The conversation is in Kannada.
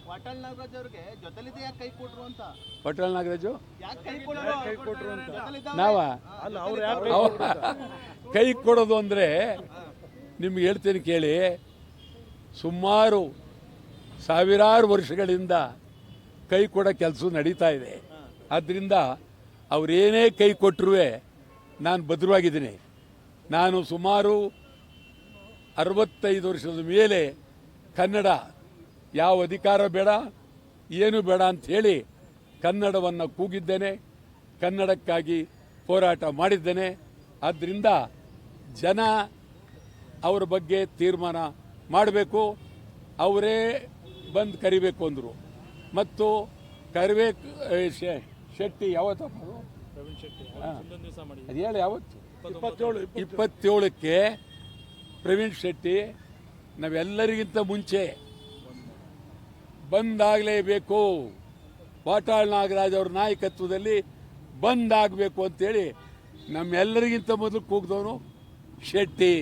ವಾಟಾಳ್ ನಾಗರಾಜ್ ಅವ್ರಿಗೆ ಜೊತೆಲಿದೆ ಯಾಕೆ ಕೈ ಕೊಟ್ರು ಅಂತ. ಪಟೇಲ್ ನಾಗರಾಜು ಯಾಕೆ ಕೈ ಕೊಟ್ರು ಅಂತ ನಾವ ಕೈ ಕೊಡೋದು ಅಂದರೆ ನಿಮ್ಗೆ ಹೇಳ್ತೀನಿ ಕೇಳಿ. ಸುಮಾರು ಸಾವಿರಾರು ವರ್ಷಗಳಿಂದ ಕೈ ಕೊಡೋ ಕೆಲಸ ನಡೀತಾ ಇದೆ. ಆದ್ದರಿಂದ ಅವರೇನೇ ಕೈ ಕೊಟ್ಟರೂ ನಾನು ಭದ್ರವಾಗಿದ್ದೀನಿ. ನಾನು ಸುಮಾರು 65 ವರ್ಷದ ಮೇಲೆ ಕನ್ನಡ ಯಾವ ಅಧಿಕಾರ ಬೇಡ ಏನು ಬೇಡ ಅಂಥೇಳಿ ಕನ್ನಡವನ್ನು ಕೂಗಿದ್ದೇನೆ, ಕನ್ನಡಕ್ಕಾಗಿ ಹೋರಾಟ ಮಾಡಿದ್ದೇನೆ. ಆದ್ದರಿಂದ ಜನ ಅವರ ಬಗ್ಗೆ ತೀರ್ಮಾನ ಮಾಡಬೇಕು, ಅವರೇ ಬಂದು ಕರಿಬೇಕು ಅಂದರು. ಮತ್ತು ಶೆಟ್ಟಿ ಯಾವತ್ತಪ್ಪ ಅದು ಹೇಳಿ ಯಾವತ್ತು 27ಕ್ಕೆ ಪ್ರವೀಣ್ ಶೆಟ್ಟಿ ನಾವೆಲ್ಲರಿಗಿಂತ ಮುಂಚೆ ಬಂದಾಗಲೇಬೇಕು. ವಾಟಾಳ್ ನಾಗರಾಜ್ ಅವ್ರ ನಾಯಕತ್ವದಲ್ಲಿ ಬಂದಾಗಬೇಕು ಅಂತೇಳಿ ನಮ್ಮೆಲ್ಲರಿಗಿಂತ ಮೊದಲು ಕೂಗಿದವನು ಶೆಟ್ಟಿ.